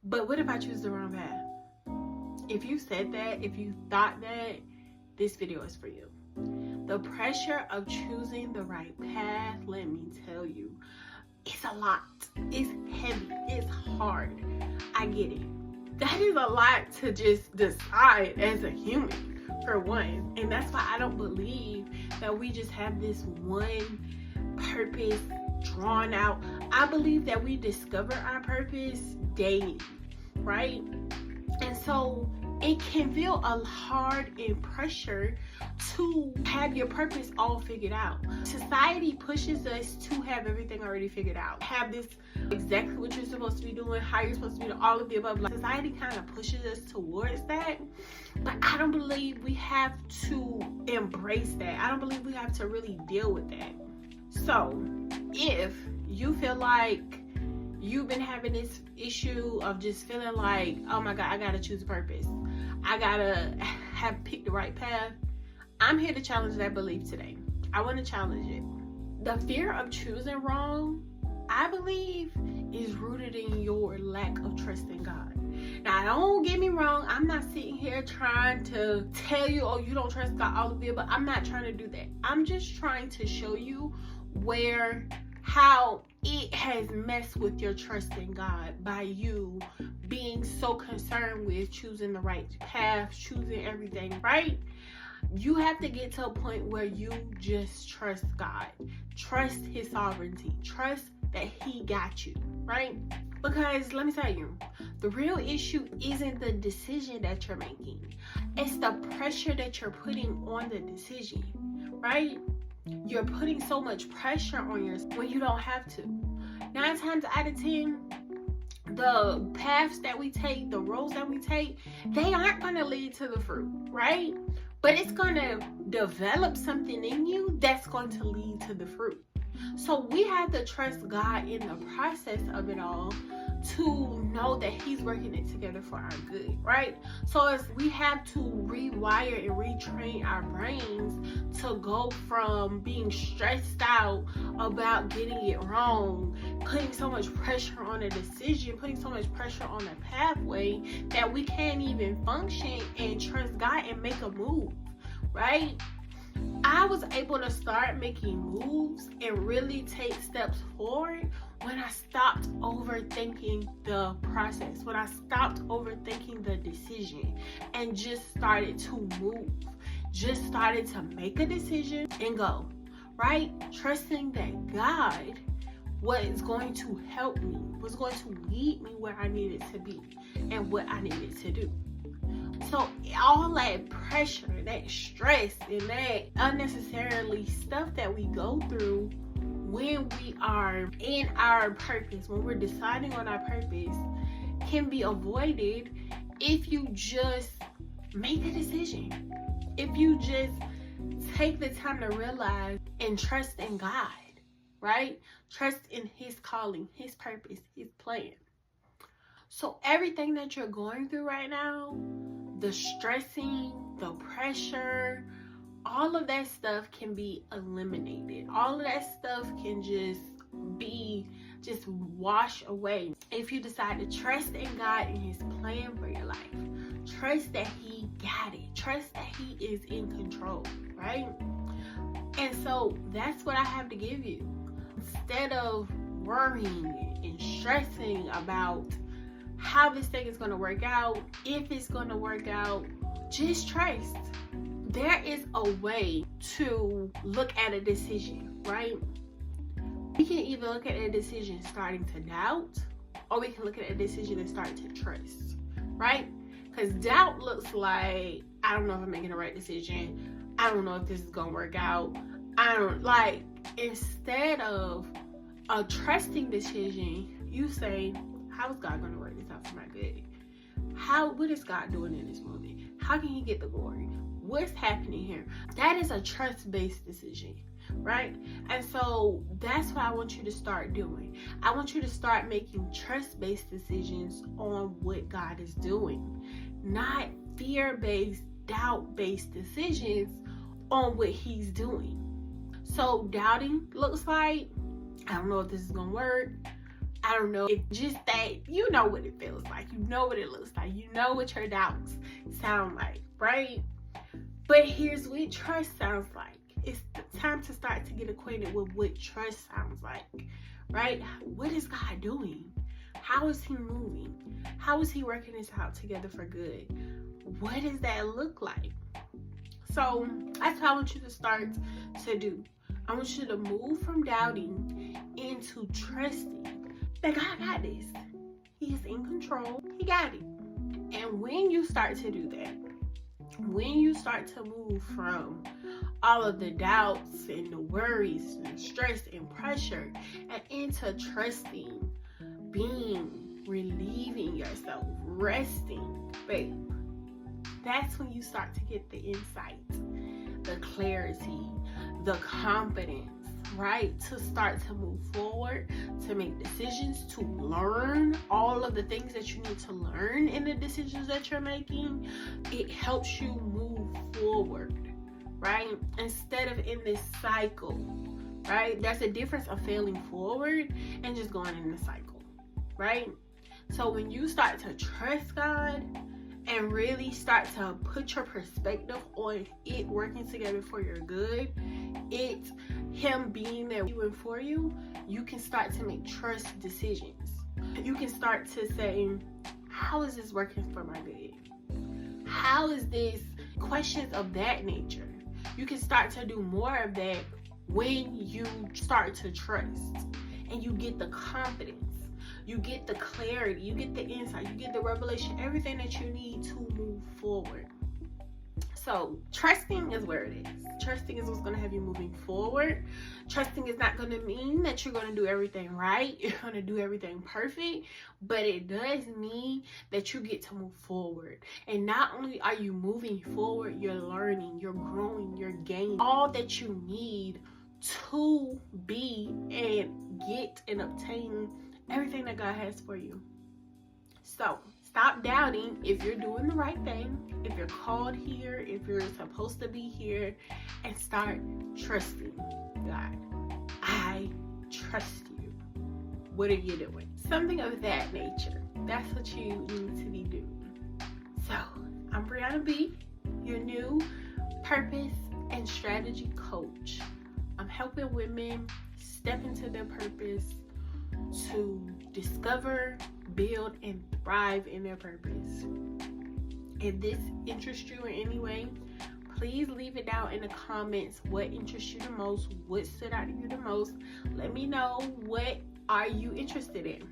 But what if I choose the wrong path? If you said that, if you thought that, this video is for you. The pressure of choosing the right path, let me tell you, it's a lot. It's heavy. It's hard. I get it. That is a lot to just decide as a human, for one. And that's why I don't believe that we just have this one purpose drawn out. I believe that we discover our purpose daily, right? And so it can feel a hard and pressure to have your purpose all figured out. Society pushes us to have everything already figured out. Have this exactly what you're supposed to be doing, how you're supposed to be doing, all of the above. Like, society kind of pushes us towards that. But I don't believe we have to embrace that. I don't believe we have to really deal with that. So if you feel like you've been having this issue of just feeling like, oh my God, I gotta choose a purpose, I gotta have picked the right path, I'm here to challenge that belief today. I want to challenge it. The fear of choosing wrong, I believe, is rooted in your lack of trust in God. Now, don't get me wrong, I'm not sitting here trying to tell you, oh, you don't trust God, all of it, but I'm not trying to do that. I'm just trying to show you how it has messed with your trust in God by you being so concerned with choosing the right path, choosing everything right. You have to get to a point where you just trust God, trust His sovereignty, trust that He got you, right? Because let me tell you, the real issue isn't the decision that you're making. It's the pressure that you're putting on the decision, right? You're putting so much pressure on yourself when you don't have to. 9 times out of 10, the paths that we take, the roads that we take, they aren't going to lead to the fruit, right? But it's going to develop something in you that's going to lead to the fruit. So we have to trust God in the process of it all to know that He's working it together for our good, right? So as we have to rewire and retrain our brains to go from being stressed out about getting it wrong, putting so much pressure on a decision, putting so much pressure on a pathway that we can't even function and trust God and make a move, right? I was able to start making moves and really take steps forward when I stopped overthinking the process, when I stopped overthinking the decision and just started to move, just started to make a decision and go, right? Trusting that God was going to help me, was going to lead me where I needed to be and what I needed to do. So all that pressure, that stress, and that unnecessarily stuff that we go through when we are in our purpose, when we're deciding on our purpose, can be avoided if you just make a decision. If you just take the time to realize and trust in God, right? Trust in His calling, His purpose, His plan. So everything that you're going through right now, the stressing, the pressure, all of that stuff can be eliminated. All of that stuff can just wash away if you decide to trust in God and His plan for your life. Trust that He got it. Trust that He is in control, right? And so that's what I have to give you. Instead of worrying and stressing about how this thing is going to work out, if it's going to work out, just trust. There is a way to look at a decision, right? We can either look at a decision starting to doubt, or we can look at a decision and start to trust, right? Because doubt looks like, I don't know if I'm making the right decision. I don't know if this is going to work out. Instead of a trusting decision, you say, how is God going to work this out for my good? What is God doing in this moment? How can He get the glory? What's happening here? That is a trust-based decision, right? And so that's what I want you to start doing. I want you to start making trust-based decisions on what God is doing, not fear-based, doubt-based decisions on what He's doing. So doubting looks like, I don't know if this is going to work. I don't know, it's just that you know what it feels like, you know what it looks like, you know what your doubts sound like, right? But here's what trust sounds like. It's time to start to get acquainted with what trust sounds like, right? What is God doing? How is he moving? How is he working this out together for good? What does that look like? So that's what I want you to start to do. I want you to move from doubting into trusting that God got this. He is in control. He got it. And when you start to do that, when you start to move from all of the doubts and the worries and stress and pressure and into trusting, being, relieving yourself, resting, babe, that's when you start to get the insight, the clarity, the confidence, right? To start to move forward, to make decisions, to learn all of the things that you need to learn in the decisions that you're making. It helps you move forward, right? Instead of in this cycle, right? There's a difference of failing forward and just going in the cycle, right? So when you start to trust God and really start to put your perspective on it working together for your good, it's him being there for you, you can start to make trust decisions. You can start to say, how is this working for my good? How is this? Questions of that nature. You can start to do more of that when you start to trust and you get the confidence. You get the clarity, you get the insight, you get the revelation, everything that you need to move forward. So trusting is where it is. Trusting is what's going to have you moving forward. Trusting is not going to mean that you're going to do everything right. You're going to do everything perfect. But it does mean that you get to move forward. And not only are you moving forward, you're learning, you're growing, you're gaining all that you need to be and get and obtain everything that God has for you. So stop doubting if you're doing the right thing, if you're called here, if you're supposed to be here, and start trusting God. I trust you. What are you doing? Something of that nature. That's what you need to be doing. So I'm Brianna B, your new purpose and strategy coach. I'm helping women step into their purpose, to discover, build, and thrive in their purpose. If this interests you in any way, please leave it down in the comments. What interests you the most? What stood out to you the most? Let me know, what are you interested in?